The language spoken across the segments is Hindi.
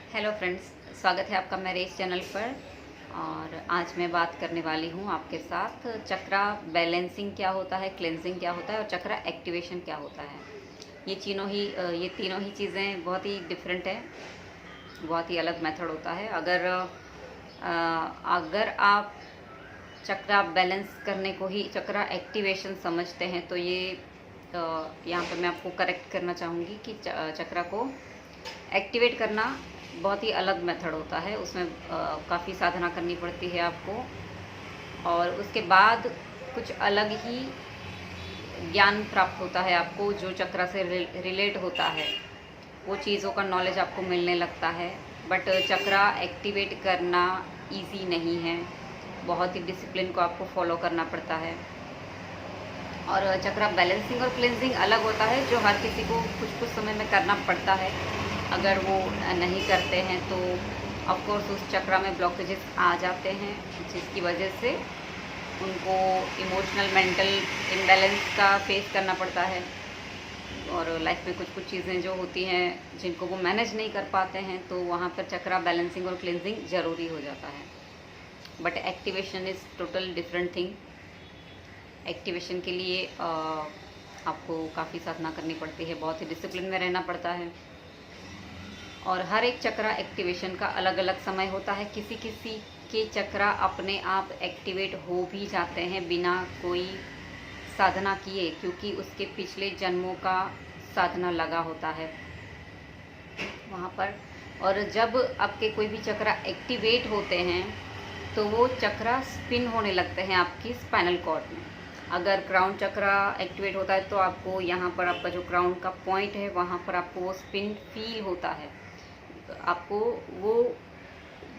हेलो फ्रेंड्स, स्वागत है आपका मेरे इस चैनल पर। और आज मैं बात करने वाली हूँ आपके साथ चक्रा बैलेंसिंग क्या होता है, क्लेंजिंग क्या होता है और चक्रा एक्टिवेशन क्या होता है। ये तीनों ही चीज़ें बहुत ही डिफरेंट है, बहुत ही अलग मेथड होता है। अगर आप चक्रा बैलेंस करने को ही चक्रा एक्टिवेशन समझते हैं तो यहाँ पर मैं आपको करेक्ट करना चाहूँगी कि चक्रा को एक्टिवेट करना बहुत ही अलग मेथड होता है। उसमें काफ़ी साधना करनी पड़ती है आपको, और उसके बाद कुछ अलग ही ज्ञान प्राप्त होता है आपको जो चक्रा से रिलेट होता है। वो चीज़ों का नॉलेज आपको मिलने लगता है। बट चक्रा एक्टिवेट करना इजी नहीं है, बहुत ही डिसिप्लिन को आपको फॉलो करना पड़ता है। और चक्रा बैलेंसिंग और क्लेंजिंग अलग होता है, जो हर किसी को कुछ कुछ समय में करना पड़ता है। अगर वो नहीं करते हैं तो ऑफ कोर्स उस चक्रा में ब्लॉकेजेस आ जाते हैं, जिसकी वजह से उनको इमोशनल मेंटल इम्बैलेंस का फेस करना पड़ता है। और लाइफ में कुछ कुछ चीज़ें जो होती हैं जिनको वो मैनेज नहीं कर पाते हैं, तो वहाँ पर चक्रा बैलेंसिंग और क्लेंजिंग ज़रूरी हो जाता है। But activation is total different thing. Activation के लिए आपको काफ़ी साधना करनी पड़ती है, बहुत ही डिसिप्लिन में रहना पड़ता है। और हर एक चक्रा एक्टिवेशन का अलग अलग समय होता है। किसी किसी के चक्रा अपने आप एक्टिवेट हो भी जाते हैं बिना कोई साधना किए, क्योंकि उसके पिछले जन्मों का साधना लगा होता है वहाँ पर। और जब आपके कोई भी चक्रा एक्टिवेट होते हैं तो वो चक्रा स्पिन होने लगते हैं आपकी स्पाइनल कॉर्ड में। अगर क्राउन चक्रा एक्टिवेट होता है तो आपको यहाँ पर आपका जो क्राउन का पॉइंट है वहाँ पर आपको वो स्पिन फील होता है। आपको वो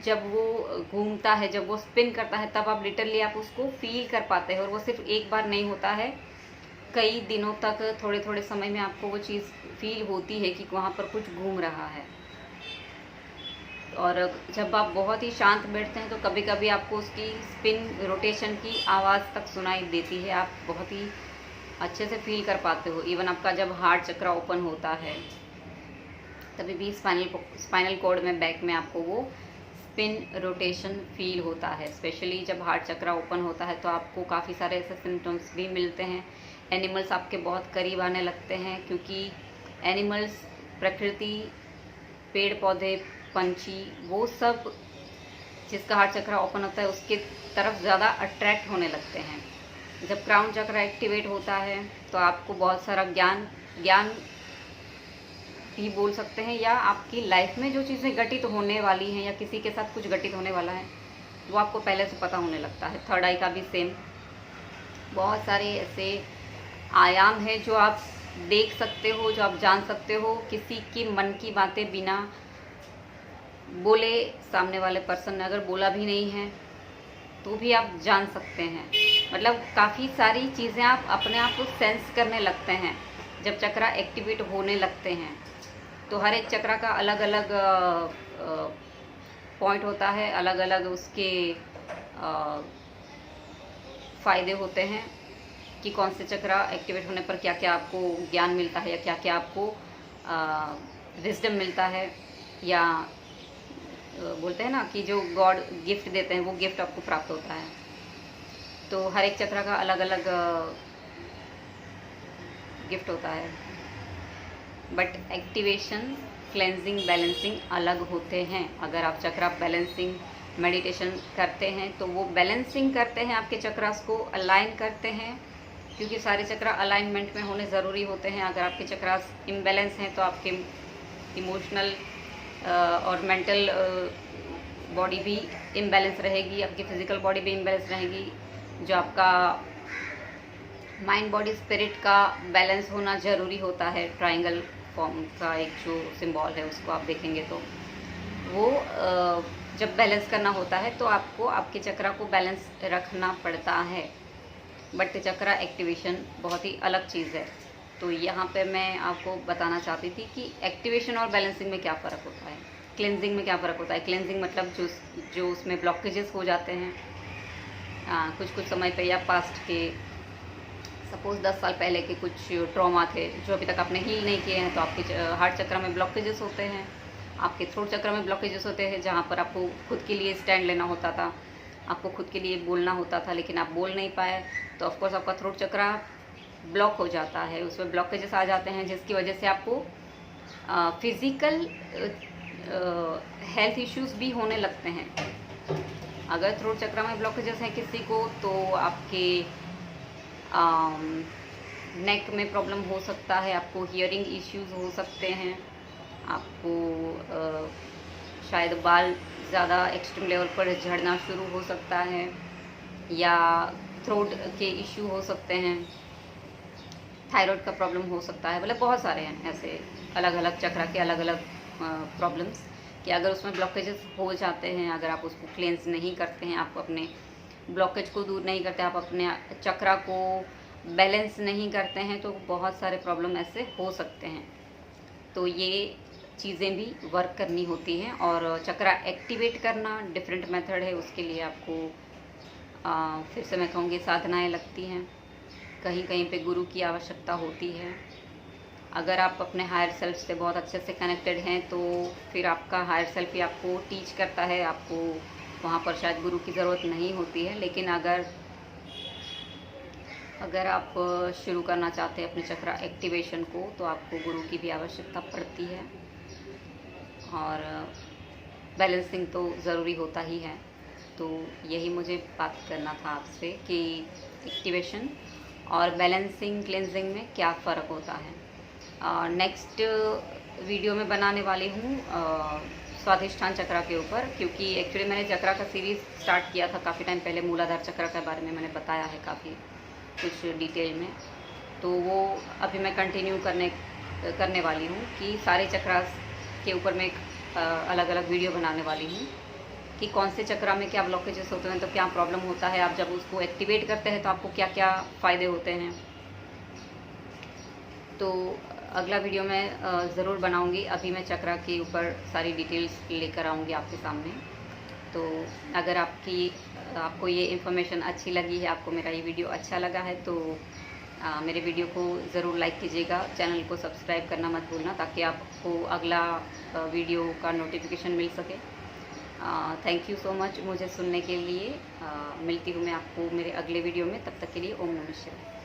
जब वो घूमता है, जब वो स्पिन करता है, तब आप लिटरली आप उसको फील कर पाते हैं। और वो सिर्फ एक बार नहीं होता है, कई दिनों तक थोड़े थोड़े समय में आपको वो चीज़ फील होती है कि वहाँ पर कुछ घूम रहा है। और जब आप बहुत ही शांत बैठते हैं तो कभी कभी आपको उसकी स्पिन रोटेशन की आवाज़ तक सुनाई देती है। आप बहुत ही अच्छे से फील कर पाते हो। इवन आपका जब हार्ट चक्रा ओपन होता है तभी भी स्पाइनल कॉर्ड में बैक में आपको वो स्पिन रोटेशन फील होता है। स्पेशली जब हार्ट चक्रा ओपन होता है तो आपको काफ़ी सारे ऐसे सिम्टम्स भी मिलते हैं। एनिमल्स आपके बहुत करीब आने लगते हैं, क्योंकि एनिमल्स, प्रकृति, पेड़ पौधे, पंछी, वो सब जिसका हार्ट चक्रा ओपन होता है उसके तरफ ज़्यादा अट्रैक्ट होने लगते हैं। जब क्राउन चक्रा एक्टिवेट होता है तो आपको बहुत सारा ज्ञान भी बोल सकते हैं, या आपकी लाइफ में जो चीज़ें घटित होने वाली हैं या किसी के साथ कुछ घटित होने वाला है वो आपको पहले से पता होने लगता है। थर्ड आई का भी सेम। बहुत सारे ऐसे आयाम हैं जो आप देख सकते हो, जो आप जान सकते हो, किसी की मन की बातें बिना बोले, सामने वाले पर्सन ने अगर बोला भी नहीं है तो भी आप जान सकते हैं। मतलब काफ़ी सारी चीज़ें आप अपने आप को सेंस करने लगते हैं जब चक्रा एक्टिवेट होने लगते हैं। तो हर एक चक्रा का अलग अलग पॉइंट होता है, अलग अलग उसके फ़ायदे होते हैं कि कौन से चक्रा एक्टिवेट होने पर क्या क्या आपको ज्ञान मिलता है, या क्या क्या आपको विजडम मिलता है, या बोलते हैं ना कि जो गॉड गिफ्ट देते हैं वो गिफ्ट आपको प्राप्त होता है। तो हर एक चक्रा का अलग अलग गिफ्ट होता है। बट एक्टिवेशन, क्लेंजिंग, बैलेंसिंग अलग होते हैं। अगर आप चक्रा बैलेंसिंग मेडिटेशन करते हैं तो वो बैलेंसिंग करते हैं, आपके चक्रास को अलाइन करते हैं, क्योंकि सारे चक्रा अलाइनमेंट में होने ज़रूरी होते हैं। अगर आपके चक्रास इम्बैलेंस हैं तो आपके इमोशनल और मेंटल बॉडी भी इम्बैलेंस रहेगी, आपकी फिज़िकल बॉडी भी इम्बैलेंस रहेगी। जो आपका माइंड बॉडी स्पिरिट का बैलेंस होना ज़रूरी होता है। ट्रायंगल फॉर्म का एक जो सिंबल है उसको आप देखेंगे तो वो जब बैलेंस करना होता है तो आपको आपके चक्रा को बैलेंस रखना पड़ता है। बट चक्रा एक्टिवेशन बहुत ही अलग चीज़ है। तो यहाँ पे मैं आपको बताना चाहती थी कि एक्टिवेशन और बैलेंसिंग में क्या फ़र्क होता है, क्लेंजिंग में क्या फ़र्क होता है। क्लेंजिंग मतलब जो उसमें ब्लॉकेजेस हो जाते हैं कुछ कुछ समय पे, या पास्ट के सपोज़ 10 साल पहले के कुछ ट्रॉमा थे जो अभी तक आपने हील नहीं किए हैं, तो आपके हार्ट चक्र में ब्लॉकेजेस होते हैं। आपके थ्रोट चक्र में ब्लॉकेजेस होते हैं जहाँ पर आपको खुद के लिए स्टैंड लेना होता था, आपको खुद के लिए बोलना होता था, लेकिन आप बोल नहीं पाए, तो ऑफकोर्स आपका थ्रोट चक्र ब्लॉक हो जाता है, उसमें ब्लॉकेजेस आ जाते हैं, जिसकी वजह से आपको फिज़िकल हेल्थ इश्यूज भी होने लगते हैं। अगर थ्रोट चक्र में ब्लॉकेजेस हैं किसी को, तो आपके नेक में प्रॉब्लम हो सकता है, आपको हियरिंग इश्यूज हो सकते हैं, आपको शायद बाल ज़्यादा एक्सट्रीम लेवल पर झड़ना शुरू हो सकता है, या थ्रोट के इश्यू हो सकते हैं, थायराइड का प्रॉब्लम हो सकता है, मतलब बहुत सारे हैं ऐसे अलग अलग चक्र के अलग अलग प्रॉब्लम्स कि अगर उसमें ब्लॉकेजेस हो जाते हैं, अगर आप उसको क्लेंस नहीं करते हैं, आप अपने ब्लॉकेज को दूर नहीं करते, आप अपने चक्र को बैलेंस नहीं करते हैं, तो बहुत सारे प्रॉब्लम ऐसे हो सकते हैं। तो ये चीज़ें भी वर्क करनी होती हैं, और चक्र एक्टिवेट करना डिफरेंट मेथड है, उसके लिए आपको फिर से मैं कहूँगी साधनाएं लगती हैं, कहीं कहीं पे गुरु की आवश्यकता होती है। अगर आप अपने हायर सेल्फ से बहुत अच्छे से कनेक्टेड हैं, तो फिर आपका हायर सेल्फ ही आपको टीच करता है, आपको वहाँ पर शायद गुरु की ज़रूरत नहीं होती है। लेकिन अगर आप शुरू करना चाहते हैं अपने चक्र एक्टिवेशन को, तो आपको गुरु की भी आवश्यकता पड़ती है, और बैलेंसिंग तो ज़रूरी होता ही है। तो यही मुझे बात करना था आपसे कि एक्टिवेशन और बैलेंसिंग क्लेंजिंग में क्या फ़र्क होता है। नेक्स्ट वीडियो में बनाने वाली हूँ स्वाधिष्ठान चक्र के ऊपर, क्योंकि एक्चुअली मैंने चक्र का सीरीज़ स्टार्ट किया था काफ़ी टाइम पहले, मूलाधार चक्र के बारे में मैंने बताया है काफ़ी कुछ डिटेल में, तो वो अभी मैं कंटिन्यू करने वाली हूँ कि सारे चक्रास के ऊपर मैं एक अलग अलग वीडियो बनाने वाली हूँ कि कौन से चक्र में क्या ब्लॉकेजेस होते हैं, तो क्या प्रॉब्लम होता है, आप जब उसको एक्टिवेट करते हैं तो आपको क्या क्या फ़ायदे होते हैं। तो अगला वीडियो मैं ज़रूर बनाऊंगी। अभी मैं चक्र के ऊपर सारी डिटेल्स लेकर आऊँगी आपके सामने। तो अगर आपको ये इन्फॉर्मेशन अच्छी लगी है, आपको मेरा ये वीडियो अच्छा लगा है, तो मेरे वीडियो को ज़रूर लाइक कीजिएगा, चैनल को सब्सक्राइब करना मत भूलना, ताकि आपको अगला वीडियो का नोटिफिकेशन मिल सके। थैंक यू सो मच मुझे सुनने के लिए। मिलती हूँ मैं आपको मेरे अगले वीडियो में, तब तक के लिए ओम नमः शिवाय।